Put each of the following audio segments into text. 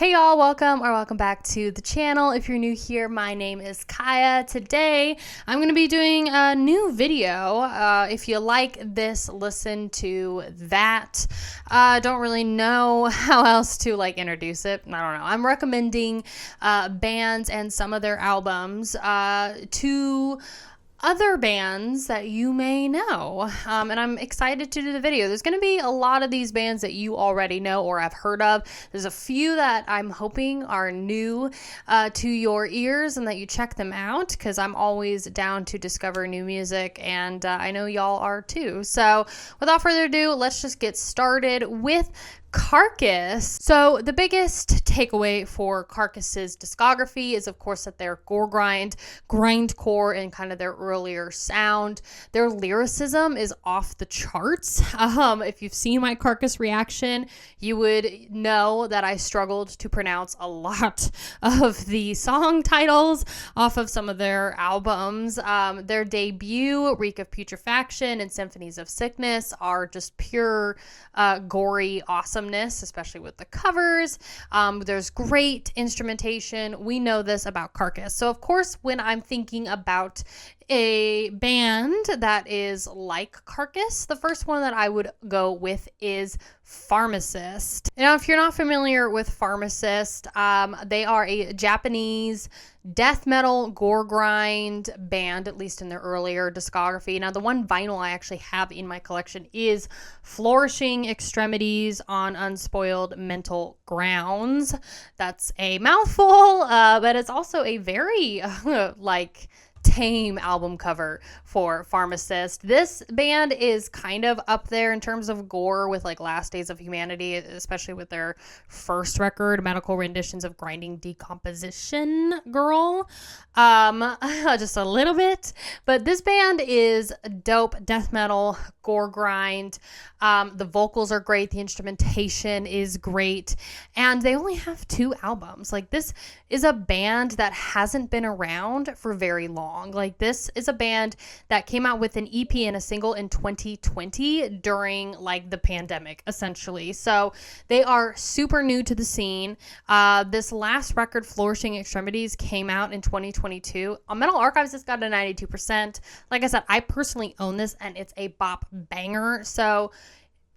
Hey y'all, welcome back to the channel. If you're new here, my name is Kaiya. Today, I'm going to be doing a new video. If you like this, listen to that. Don't really know how else to introduce it. I don't know. I'm recommending bands and some of their albums to other bands that you may know, and I'm excited to do the video. There's going to be a lot of these bands that you already know or have heard of. There's a few that I'm hoping are new to your ears and that you check them out, because I'm always down to discover new music, and I know y'all are too. So without further ado, let's just get started with Carcass. So the biggest takeaway for Carcass's discography is, of course, that they're gore grindcore, and kind of their earlier sound. Their lyricism is off the charts. If you've seen my Carcass reaction, you would know that I struggled to pronounce a lot of the song titles off of some of their albums. Their debut, Reek of Putrefaction and Symphonies of Sickness, are just pure gory awesomeness, especially with the covers. There's great instrumentation. We know this about Carcass. So of course, when I'm thinking about a band that is like Carcass, the first one that I would go with is Pharmacist. Now, if you're not familiar with Pharmacist, they are a Japanese death metal gore grind band, at least in their earlier discography. Now, the one vinyl I actually have in my collection is Flourishing Extremities on Unspoiled Mental Grounds. That's a mouthful, but it's also a very tame album cover for Pharmacist. This band is kind of up there in terms of gore with Last Days of Humanity, especially with their first record, Medical Renditions of Grinding Decomposition Girl. Just a little bit, but this band is dope death metal gore grind. The vocals are great, the instrumentation is great, and they only have 2 albums. This is a band that hasn't been around for very long. This is a band that came out with an EP and a single in 2020 during the pandemic, essentially. So they are super new to the scene. This last record, Flourishing Extremities, came out in 2022. On Metal Archives, it's got a 92%. Like I said, I personally own this, and it's a bop banger. So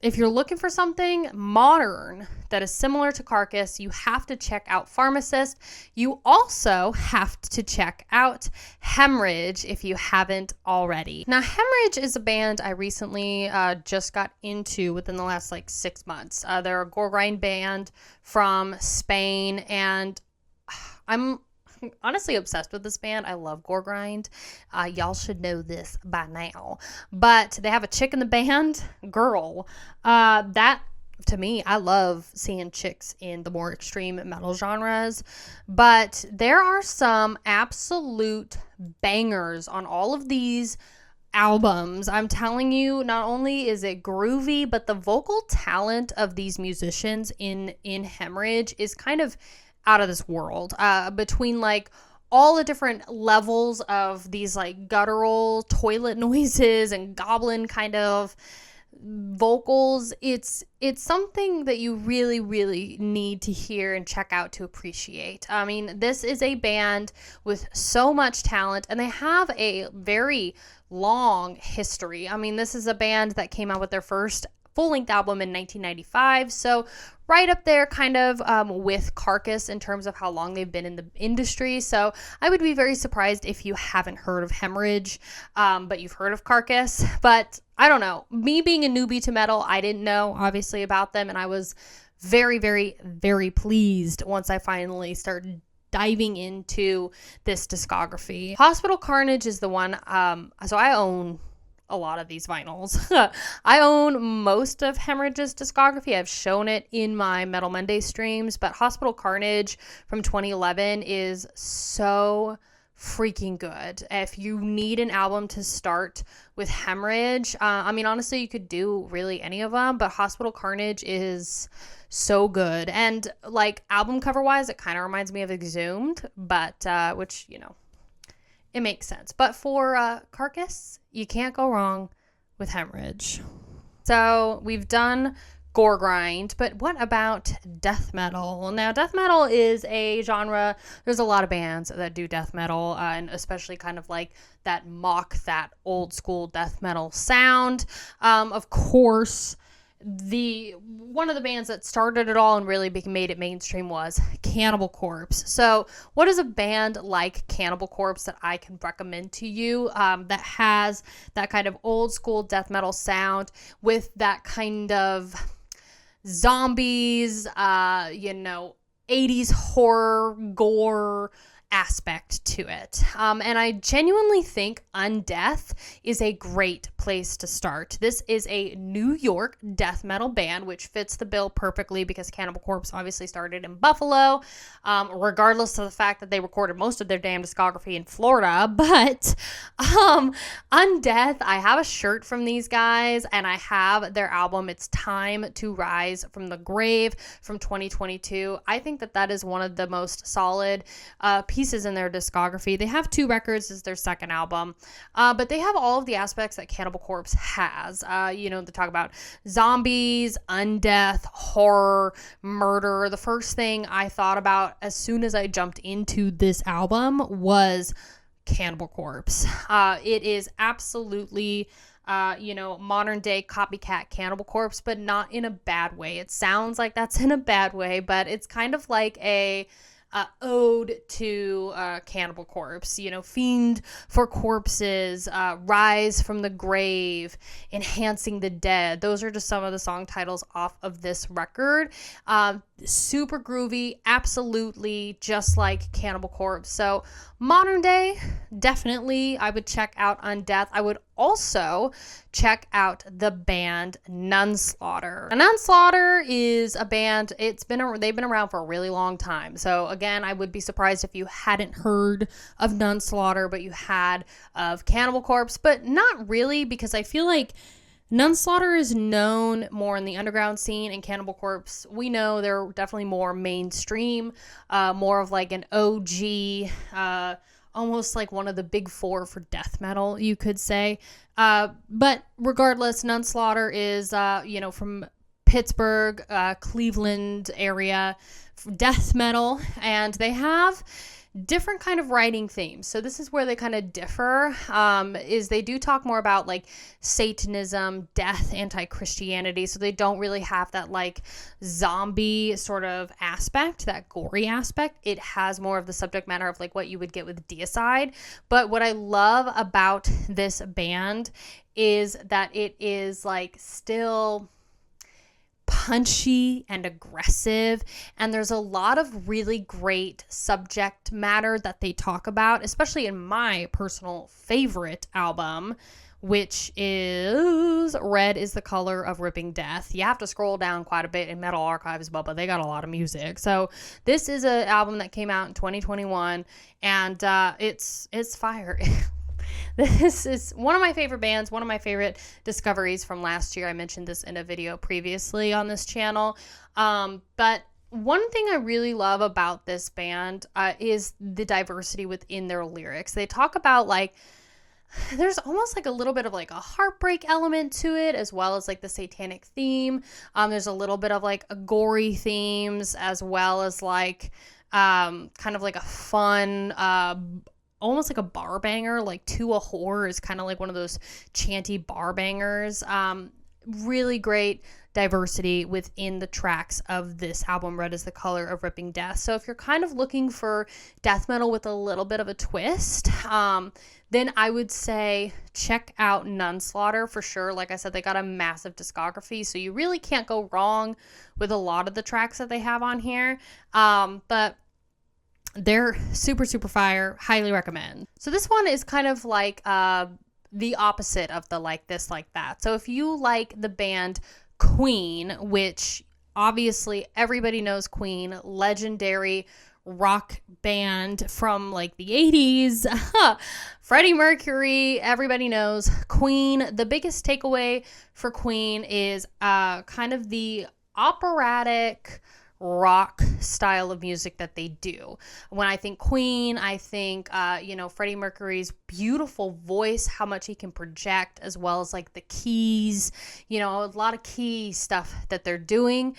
if you're looking for something modern that is similar to Carcass, you have to check out Pharmacist. You also have to check out Hemorrhage if you haven't already. Now, Hemorrhage is a band I recently just got into within the last 6 months. They're a gore grind band from Spain, and I'm honestly obsessed with this band. I love gore grind. Y'all should know this by now. But they have a chick in the band, girl. That, to me, I love seeing chicks in the more extreme metal genres. But there are some absolute bangers on all of these albums. I'm telling you, not only is it groovy, but the vocal talent of these musicians in Hemorrhage is kind of out of this world. Between all the different levels of these guttural toilet noises and goblin kind of vocals, it's something that you really, really need to hear and check out to appreciate. I mean, this is a band with so much talent, and they have a very long history. I mean, this is a band that came out with their first full-length album in 1995, so right up there kind of with Carcass in terms of how long they've been in the industry. So I would be very surprised if you haven't heard of Hemorrhage, but you've heard of Carcass. But I don't know, me being a newbie to metal, I didn't know obviously about them, and I was very, very, very pleased once I finally started diving into this discography. Hospital Carnage is the one, so I own a lot of these vinyls. I own most of Hemorrhage's discography. I've shown it in my Metal Monday streams, but Hospital Carnage from 2011 is so freaking good. If you need an album to start with Hemorrhage, I mean, honestly, you could do really any of them, but Hospital Carnage is so good. And album cover wise, it kind of reminds me of Exhumed, but which, it makes sense. But for Carcass, you can't go wrong with Hemorrhage. So we've done gore grind. But what about death metal? Now, death metal is a genre. There's a lot of bands that do death metal, and especially kind of like that mock that old school death metal sound. Of course, one of the bands that started it all and really made it mainstream was Cannibal Corpse. So what is a band like Cannibal Corpse that I can recommend to you that has that kind of old school death metal sound with that kind of zombies, 80s horror, gore aspect to it. And I genuinely think Undeath is a great place to start. This is a New York death metal band, which fits the bill perfectly because Cannibal Corpse obviously started in Buffalo, regardless of the fact that they recorded most of their damn discography in Florida. But Undeath, I have a shirt from these guys, and I have their album It's Time to Rise from the Grave from 2022. I think that is one of the most solid pieces in their discography. They have 2 records as their second album, but they have all of the aspects that Cannibal Corpse has. They talk about zombies, undeath, horror, murder. The first thing I thought about as soon as I jumped into this album was Cannibal Corpse. It is absolutely modern day copycat Cannibal Corpse, but not in a bad way. It sounds like that's in a bad way, but it's kind of like a ode to Cannibal Corpse, fiend for corpses, rise from the grave, enhancing the dead. Those are just some of the song titles off of this record. Super groovy, absolutely just like Cannibal Corpse. So modern day, definitely I would check out Undeath. I would also check out the band Nunslaughter. Nunslaughter is a band, they've been around for a really long time. So again, I would be surprised if you hadn't heard of Nunslaughter, but you had of Cannibal Corpse, but not really, because I feel like Nunslaughter is known more in the underground scene, and Cannibal Corpse, we know they're definitely more mainstream, more of like an OG, almost like one of the big 4 for death metal, you could say. But regardless, Nunslaughter is, from Pittsburgh, Cleveland area, death metal, and they have different kind of writing themes. So this is where they kind of differ, is they do talk more about like Satanism, death, anti-Christianity. So they don't really have that like zombie sort of aspect, that gory aspect. It has more of the subject matter of like what you would get with Deicide. But what I love about this band is that it is like still punchy and aggressive, and there's a lot of really great subject matter that they talk about, especially in my personal favorite album, which is Red is the Color of Ripping Death. You have to scroll down quite a bit in Metal Archives, Bubba. They got a lot of music. So this is an album that came out in 2021, and it's fire. This is one of my favorite bands, one of my favorite discoveries from last year. I mentioned this in a video previously on this channel. But one thing I really love about this band is the diversity within their lyrics. They talk about like, there's almost like a little bit of like a heartbreak element to it, as well as like the satanic theme. There's a little bit of like a gory themes, as well as like kind of like a fun almost like a bar banger, like To a Whore is kind of like one of those chanty bar bangers. Really great diversity within the tracks of this album, Red is the Color of Ripping Death. So if you're kind of looking for death metal with a little bit of a twist, then I would say check out Nunslaughter for sure. Like I said, they got a massive discography, so you really can't go wrong with a lot of the tracks that they have on here. But they're super, super fire. Highly recommend. So this one is kind of like the opposite of the like this, like that. So if you like the band Queen, which obviously everybody knows Queen, legendary rock band from like the 80s, Freddie Mercury, everybody knows Queen. The biggest takeaway for Queen is kind of the operatic rock style of music that they do. When I think Queen, I think, Freddie Mercury's beautiful voice, how much he can project, as well as like the keys, a lot of key stuff that they're doing.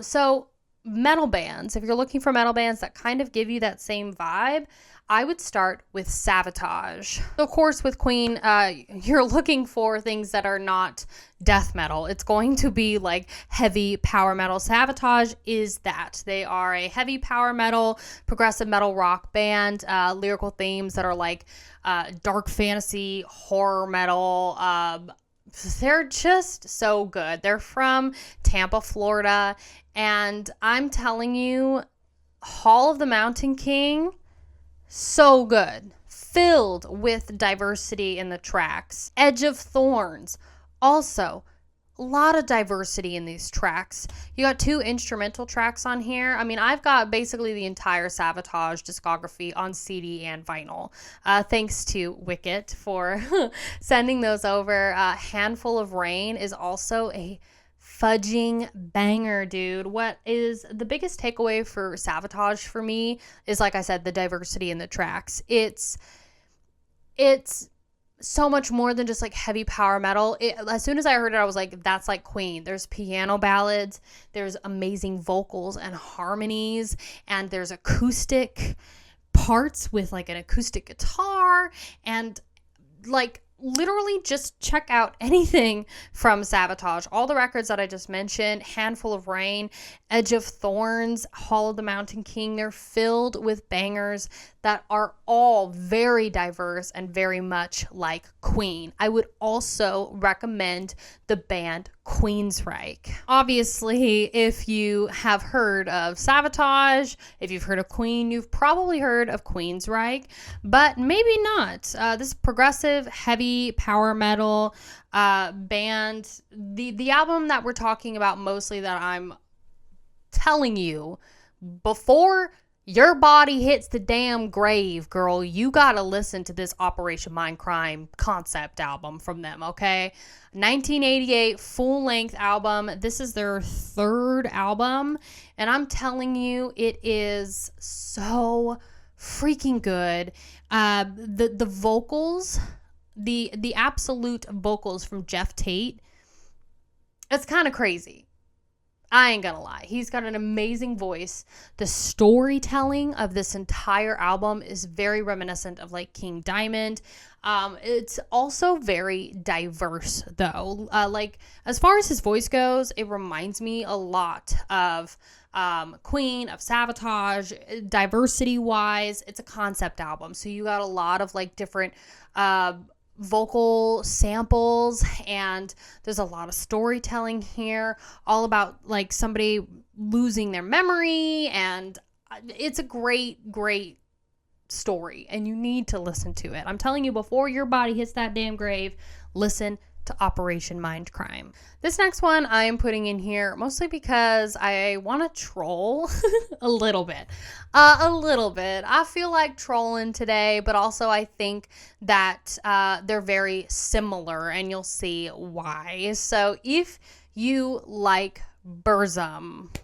So metal bands, if you're looking for metal bands that kind of give you that same vibe, I would start with Savatage. Of course, with Queen, you're looking for things that are not death metal. It's going to be like heavy power metal. Savatage is that. They are a heavy power metal, progressive metal rock band, lyrical themes that are like dark fantasy, horror metal. They're just so good. They're from Tampa, Florida, and I'm telling you, Hall of the Mountain King, so good. Filled with diversity in the tracks. Edge of Thorns, also a lot of diversity in these tracks. You got 2 instrumental tracks on here. I mean, I've got basically the entire Savatage discography on CD and vinyl. Thanks to Wicket for sending those over. Handful of Rain is also a fudging banger, dude. What is the biggest takeaway for Savatage for me is, like I said, the diversity in the tracks. It's so much more than just like heavy power metal. As soon as I heard it, I was like, that's like Queen. There's piano ballads, there's amazing vocals and harmonies, and there's acoustic parts with like an acoustic guitar, and like literally just check out anything from Savatage. All the records that I just mentioned, Handful of Rain, Edge of Thorns, Hall of the Mountain King, they're filled with bangers that are all very diverse and very much like Queen. I would also recommend the band Queensryche. Obviously, if you have heard of Savatage, if you've heard of Queen, you've probably heard of Queensryche, but maybe not. This progressive, heavy power metal band, the album that we're talking about mostly, that I'm telling you, before your body hits the damn grave, girl, you gotta listen to this Operation Mindcrime concept album from them, okay? 1988 full-length album. This is their 3rd album, and I'm telling you, it is so freaking good. The vocals, the absolute vocals from Jeff Tate, it's kind of crazy. I ain't gonna lie. He's got an amazing voice. The storytelling of this entire album is very reminiscent of like King Diamond. It's also very diverse though. Like as far as his voice goes, it reminds me a lot of Queen, of Savatage. Diversity wise, it's a concept album. So you got a lot of like different vocal samples, and there's a lot of storytelling here, all about like somebody losing their memory, and it's a great story, and you need to listen to it. I'm telling you, before your body hits that damn grave, listen to Operation Mindcrime. This next one I am putting in here mostly because I want to troll a little bit. I feel like trolling today, but also I think that they're very similar, and you'll see why. So if you like Berzum,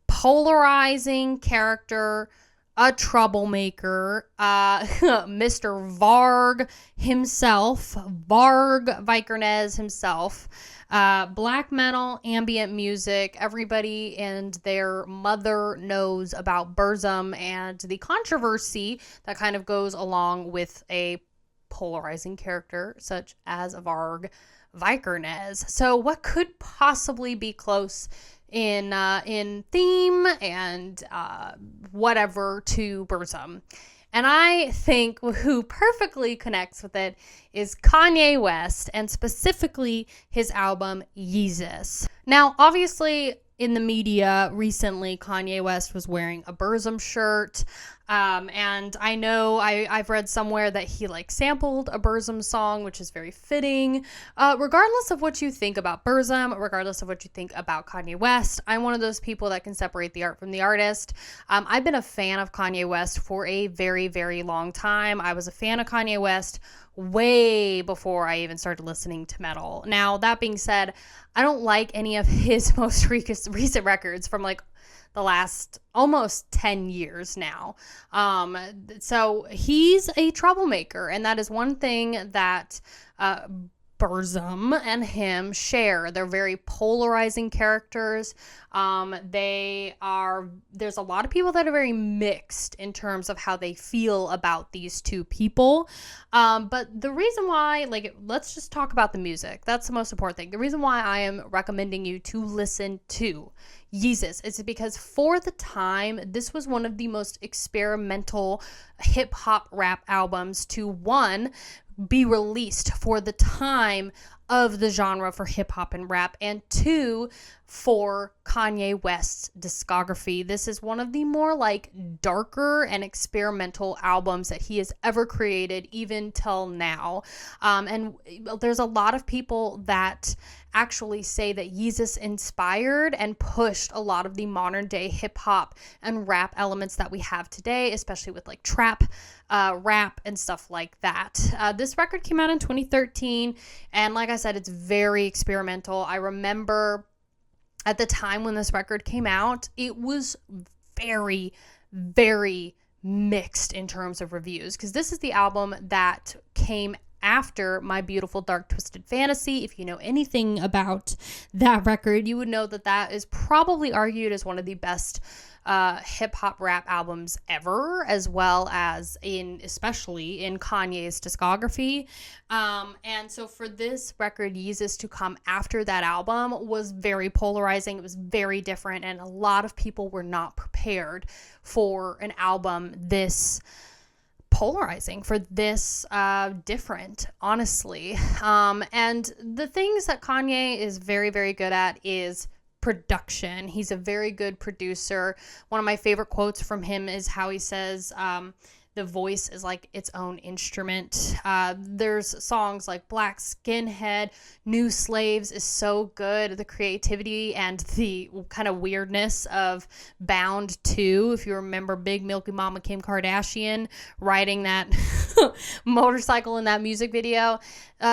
polarizing character, a troublemaker, Mr. Varg himself, Varg Vikernes himself, black metal, ambient music, everybody and their mother knows about Berzum and the controversy that kind of goes along with a polarizing character such as Varg Vikernes. So what could possibly be close in theme and whatever to Berzum? And I think who perfectly connects with it is Kanye West, and specifically his album Yeezus. Now, obviously, in the media recently, Kanye West was wearing a Berzum shirt. And I know I've read somewhere that he like sampled a Berzum song, which is very fitting. Regardless of what you think about Berzum, regardless of what you think about Kanye West, I'm one of those people that can separate the art from the artist. I've been a fan of Kanye West for a very, very long time. I was a fan of Kanye West way before I even started listening to metal. Now, that being said, I don't like any of his most recent records from like the last almost 10 years now. So he's a troublemaker, and that is one thing that Berzum and him share. They're very polarizing characters. There's a lot of people that are very mixed in terms of how they feel about these two people. But the reason why, let's just talk about the music. That's the most important thing. The reason why I am recommending you to listen to Yeezus is because for the time, this was one of the most experimental hip hop rap albums to, one, be released for the time of the genre for hip hop and rap, and two, for Kanye West's discography. This is one of the more darker and experimental albums that he has ever created, even till now. And there's a lot of people that actually say that Yeezus inspired and pushed a lot of the modern day hip hop and rap elements that we have today, especially with trap, rap, and stuff like that. This record came out in 2013, and like I said, it's very experimental. I remember at the time when this record came out, it was very, very mixed in terms of reviews, because this is the album that came after My Beautiful Dark Twisted Fantasy. If you know anything about that record, you would know that that is probably argued as one of the best hip-hop rap albums ever, as well as especially in Kanye's discography. And so for this record, Yeezus, to come after that album was very polarizing. It was very different, and a lot of people were not prepared for an album this polarizing, for this different, honestly. And the things that Kanye is very, very good at is production. He's a very good producer. One of my favorite quotes from him is how he says, the voice is like its own instrument. There's songs like Black Skinhead, New Slaves is so good. The creativity and the kind of weirdness of Bound 2. If you remember Big Milky Mama Kim Kardashian riding that motorcycle in that music video.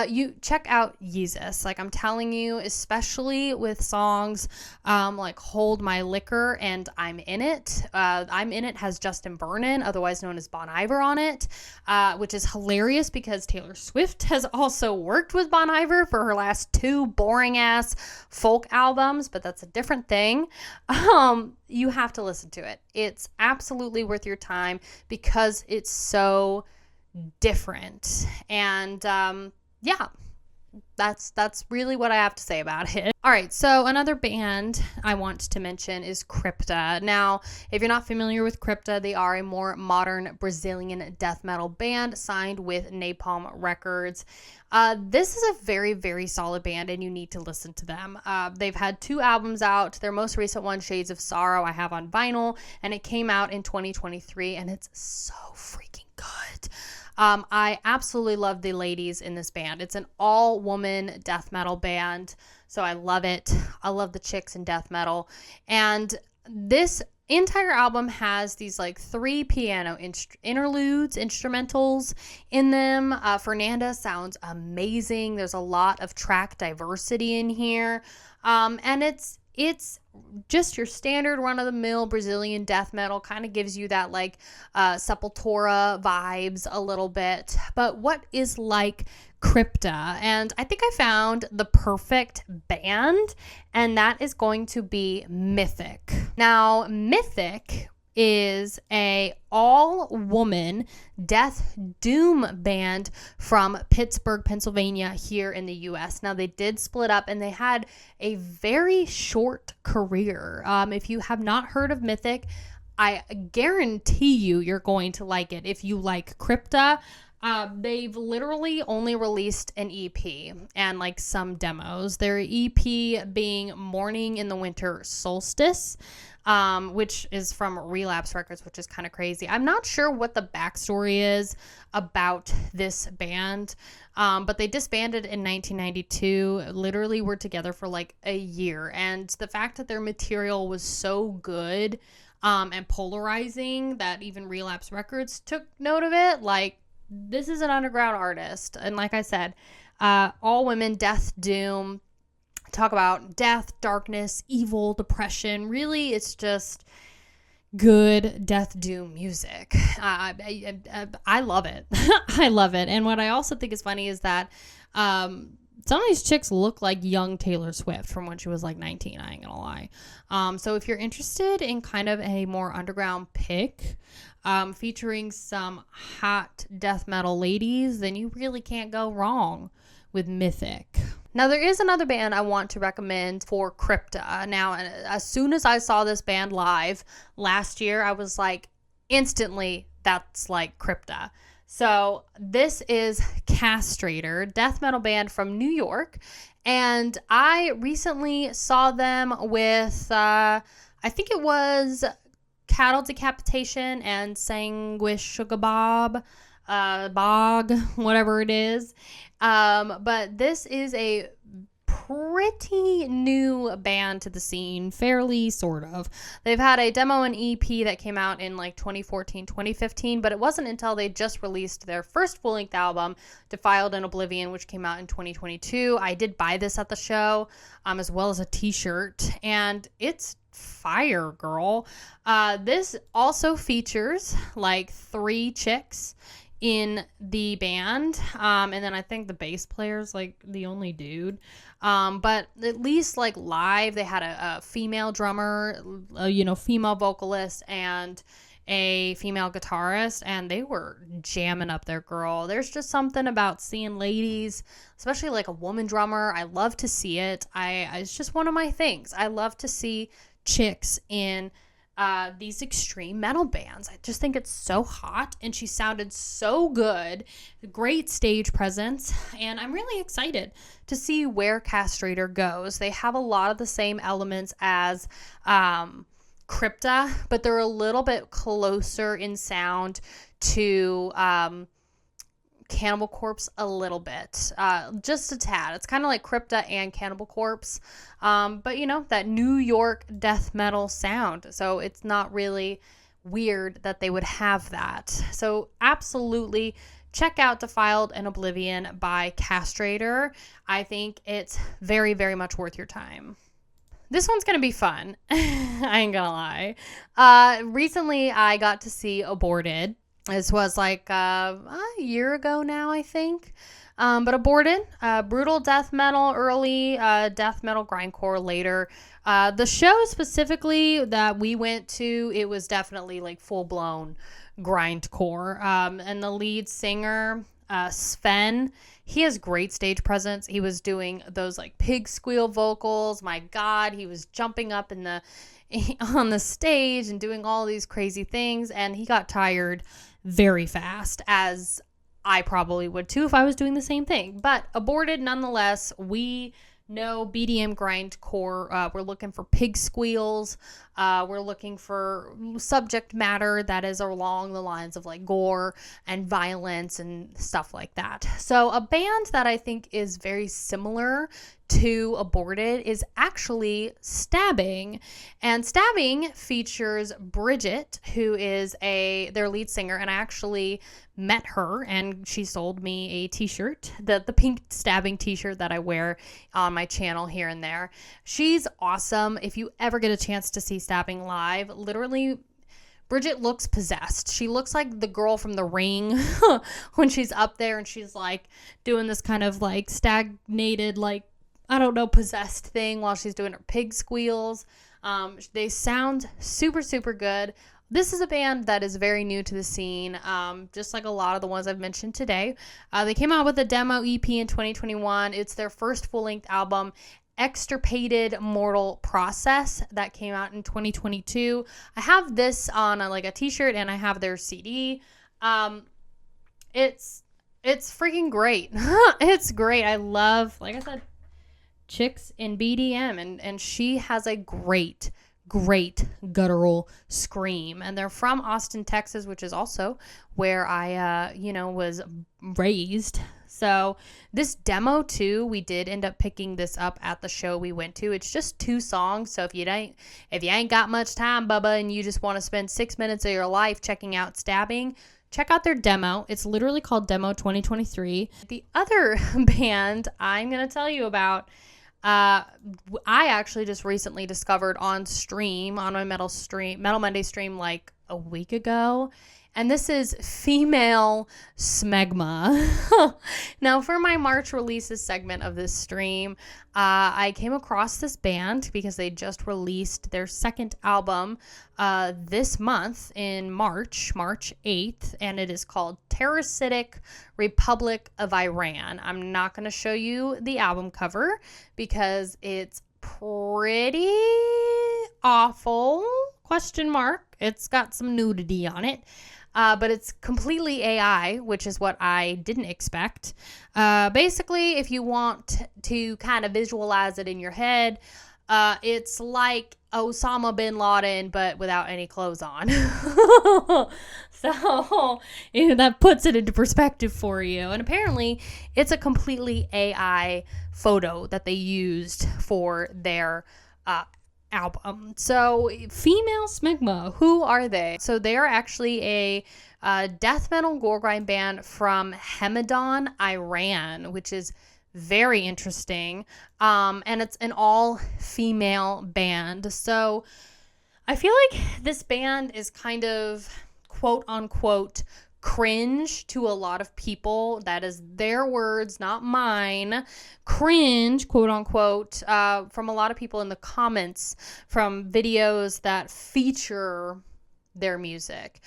You check out Yeezus. I'm telling you, especially with songs like Hold My Liquor and I'm In It. I'm In It has Justin Vernon, otherwise known as Bon Iver, on it, which is hilarious because Taylor Swift has also worked with Bon Iver for her last 2 boring ass folk albums, but that's a different thing. You have to listen to it. It's absolutely worth your time because it's so different. And yeah, that's really what I have to say about it. All right, so another band I want to mention is Crypta. Now, if you're not familiar with Crypta, they are a more modern Brazilian death metal band signed with Napalm Records. This is a very, very solid band, and you need to listen to them. They've had 2 albums out. Their most recent one, Shades of Sorrow, I have on vinyl, and it came out in 2023, and it's so freaking good. I absolutely love the ladies in this band. It's an all-woman death metal band, so I love it. I love the chicks in death metal. And this entire album has these 3 piano interludes, instrumentals in them. Fernanda sounds amazing. There's a lot of track diversity in here. And it's just your standard run-of-the-mill Brazilian death metal. Kind of gives you that Sepultura vibes a little bit. But what is Crypta? And I think I found the perfect band, and that is going to be Mythic. Now, Mythic is a all-woman death doom band from Pittsburgh, Pennsylvania, here in the U.S. Now, they did split up, and they had a very short career. If you have not heard of Mythic, I guarantee you're going to like it. If you like Crypta, they've literally only released an EP and some demos. Their EP being Mourning in the Winter Solstice, which is from Relapse Records, which is kind of crazy. I'm not sure what the backstory is about this band, but they disbanded in 1992, literally were together for a year. And the fact that their material was so good and polarizing that even Relapse Records took note of it, this is an underground artist. And like I said, all women, death doom. talk about death, darkness, evil, depression. Really, it's just good death doom music. I love it. I love it. And what I also think is funny is that some of these chicks look like young Taylor Swift from when she was like 19. I ain't gonna lie. So if you're interested in kind of a more underground pick featuring some hot death metal ladies, then you really can't go wrong with Mythic. Now, there is another band I want to recommend for Crypta. Now, as soon as I saw this band live last year, I was like, instantly, that's like Crypta. So this is Castrator, death metal band from New York. And I recently saw them with, I think it was Cattle Decapitation and Sanguishugabog, Bog, whatever it is. But this is a pretty new band to the scene, fairly, sort of. They've had a demo and EP that came out in like 2014, 2015, but it wasn't until they just released their first full-length album, Defiled in Oblivion, which came out in 2022. I did buy this at the show, as well as a t-shirt, and it's fire, girl. This also features like 3 chicks in the band, and then I think the bass player's like the only dude, but at least like live they had a female drummer, female vocalist, and a female guitarist, and they were jamming up their girl. There's just something about seeing ladies, especially like a woman drummer. I love to see it. It's just one of my things. I love to see chicks in these extreme metal bands. I just think it's so hot, and she sounded so good. Great stage presence, and I'm really excited to see where Castrator goes. They have a lot of the same elements as Crypta, but they're a little bit closer in sound to Cannibal Corpse a little bit, just a tad. It's kind of like Crypta and Cannibal Corpse, but that New York death metal sound, so it's not really weird that they would have that. So absolutely check out Defiled in Oblivion by Castrator. I think it's very, very much worth your time. This one's going to be fun. I ain't gonna lie. Recently I got to see Aborted. This was like a year ago now, I think. But Aborted, brutal death metal early, death metal grindcore later. The show specifically that we went to, it was definitely like full-blown grindcore. And the lead singer, Sven, he has great stage presence. He was doing those like pig squeal vocals. My God, he was jumping up on the stage and doing all these crazy things, and he got tired very fast, as I probably would too if I was doing the same thing. But Aborted nonetheless. We know BDM grindcore. We're looking for pig squeals. We're looking for subject matter that is along the lines of like gore and violence and stuff like that. So a band that I think is very similar to Aborted is actually Stabbing. And Stabbing features Bridget, who is their lead singer, and I actually met her and she sold me a t-shirt, the pink Stabbing t-shirt that I wear on my channel here and there. She's awesome. If you ever get a chance to see Stabbing live, literally Bridget looks possessed. She looks like the girl from The Ring when she's up there and she's like doing this kind of like stagnated, like, I don't know, possessed thing while she's doing her pig squeals. They sound super, super good. This is a band that is very new to the scene, just like a lot of the ones I've mentioned today. They came out with a demo EP in 2021. It's their first full-length album, Extirpated Mortal Process, that came out in 2022. I have this on a t-shirt, and I have their CD. It's freaking great. It's great. I love, like I said, chicks in BDM, and she has a great guttural scream. And they're from Austin, Texas, which is also where I was raised. So this demo too, we did end up picking this up at the show we went to. It's just 2 songs, so if you ain't got much time, bubba, and you just want to spend 6 minutes of your life checking out Stabbing, check out their demo. It's literally called Demo 2023. The other band I'm going to tell you about, I actually just recently discovered on my Metal Monday stream like a week ago. And this is Female Smegma. Now, for my March releases segment of this stream, I came across this band because they just released their second album this month in March 8th, and it is called Parasitic Republic of Iran. I'm not going to show you the album cover because it's pretty awful, ? It's got some nudity on it. But it's completely AI, which is what I didn't expect. Basically, if you want to kind of visualize it in your head, it's like Osama bin Laden, but without any clothes on. So that puts it into perspective for you. And apparently, it's a completely AI photo that they used for their album. So Female Smegma, who are they? So they are actually a death metal gore grind band from Hamadan, Iran, which is very interesting. And it's an all-female band. So I feel like this band is kind of quote-unquote cringe to a lot of people. That is their words, not mine. Cringe, quote unquote, from a lot of people in the comments from videos that feature their music.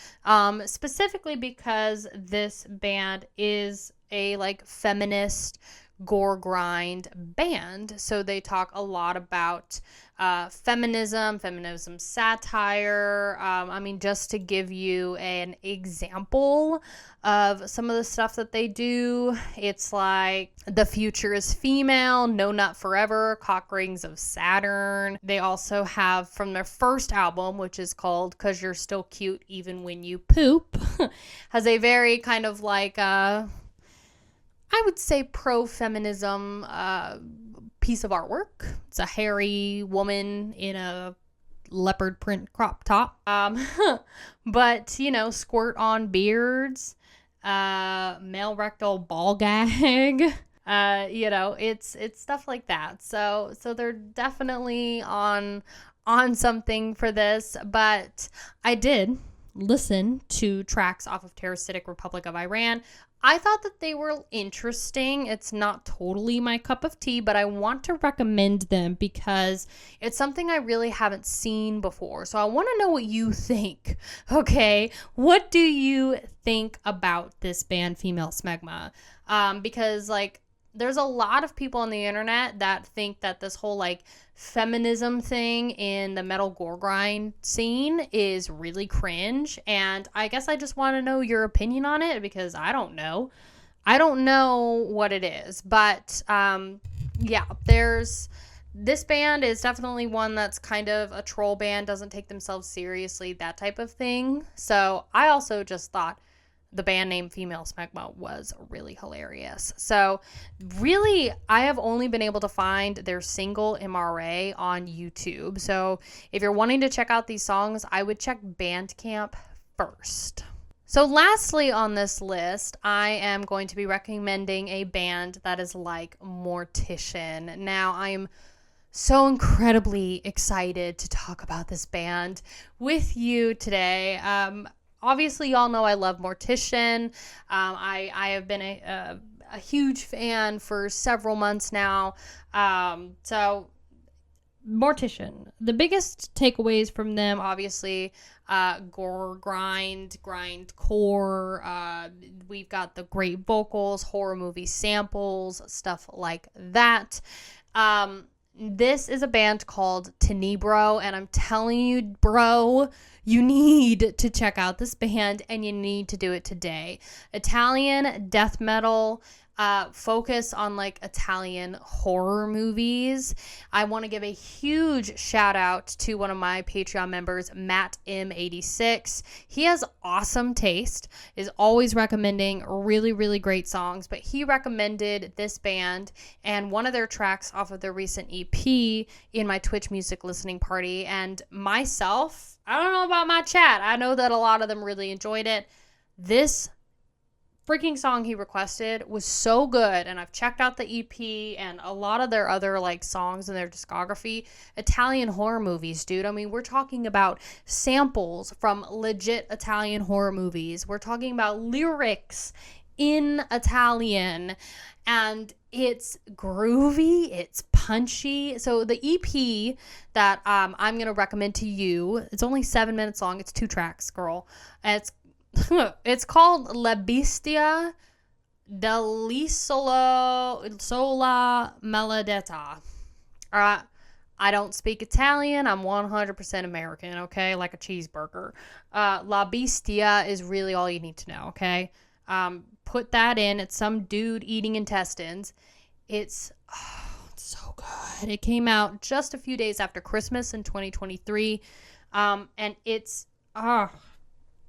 Specifically because this band is a like feminist gore grind band. So they talk a lot about feminism satire. I mean, just to give you an example of some of the stuff that they do, it's like The Future is Female, No Nut Forever, Cock Rings of Saturn. They also have from their first album, which is called 'Cause You're Still Cute Even When You Poop, has a very kind of like I would say pro-feminism piece of artwork. It's a hairy woman in a leopard print crop top. But, you know, squirt on beards, male rectal ball gag. You know, it's stuff like that. So they're definitely on something for this. But I did listen to tracks off of Parasitic Republic of Iran. I thought that they were interesting. It's not totally my cup of tea, but I want to recommend them because it's something I really haven't seen before. So I want to know what you think. Okay, what do you think about this band, Female Smegma? Because like there's a lot of people on the internet that think that this whole like feminism thing in the metal gore grind scene is really cringe, and I guess I just want to know your opinion on it because I don't know what it is. But yeah, this band is definitely one that's kind of a troll band, doesn't take themselves seriously, that type of thing. So I also just thought the band name Female Smegma was really hilarious. So really, I have only been able to find their single MRA on YouTube. So if you're wanting to check out these songs, I would check Bandcamp first. So lastly on this list, I am going to be recommending a band that is like Mortician. Now, I'm so incredibly excited to talk about this band with you today. Obviously, y'all know I love Mortician. I have been a huge fan for several months now. So, Mortician. The biggest takeaways from them, obviously, gore, grind core. We've got the great vocals, horror movie samples, stuff like that. This is a band called Tenebro, and I'm telling you, bro, you need to check out this band, and you need to do it today. Italian death metal, focus on like Italian horror movies. I want to give a huge shout out to one of my Patreon members, Matt M86. He has awesome taste, is always recommending really, really great songs, but he recommended this band and one of their tracks off of their recent EP in my Twitch music listening party. And myself, I don't know about my chat, I know that a lot of them really enjoyed it. This freaking song he requested was so good, and I've checked out the EP and a lot of their other like songs in their discography. Italian horror movies, dude. I mean, we're talking about samples from legit Italian horror movies. We're talking about lyrics in Italian, and it's groovy, it's punchy. So the EP that I'm going to recommend to you, it's only 7 minutes long. It's 2 tracks, girl. And it's called La Bestia dell'Isola Maledetta. I don't speak Italian. I'm 100% American, okay? Like a cheeseburger. La Bestia is really all you need to know, okay? Put that in. It's some dude eating intestines. It's so good. It came out just a few days after Christmas in 2023. And it's...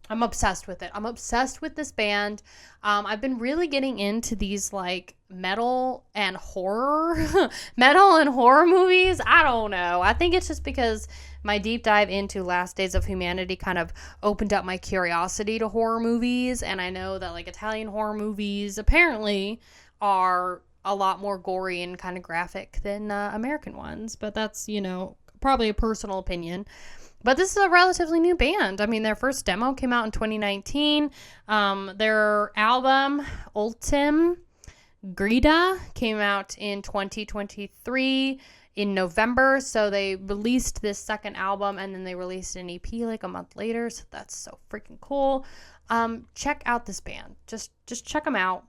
I'm obsessed with it. I'm obsessed with this band. I've been really getting into these like metal and horror movies. I don't know. I think it's just because my deep dive into Last Days of Humanity kind of opened up my curiosity to horror movies. And I know that like Italian horror movies apparently are a lot more gory and kind of graphic than American ones. But that's, you know, probably a personal opinion. But this is a relatively new band. I mean, their first demo came out in 2019. Their album, Ultim Grida, came out in 2023 in November. So they released this second album, and then they released an EP like a month later. So that's so freaking cool. Check out this band. Just check them out.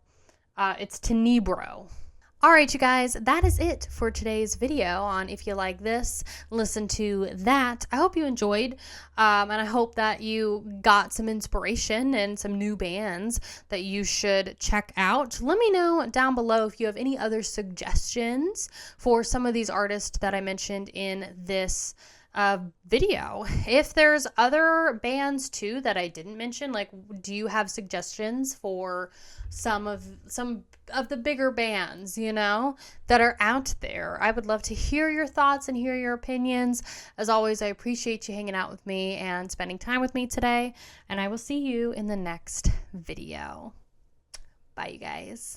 It's Tenebro. All right, you guys, that is it for today's video on If You Like This, Listen to That. I hope you enjoyed, and I hope that you got some inspiration and some new bands that you should check out. Let me know down below if you have any other suggestions for some of these artists that I mentioned in this video. If there's other bands too that I didn't mention, like, do you have suggestions for some of the bigger bands, you know, that are out there? I would love to hear your thoughts and hear your opinions. As always, I appreciate you hanging out with me and spending time with me today, and I will see you in the next video. Bye, you guys.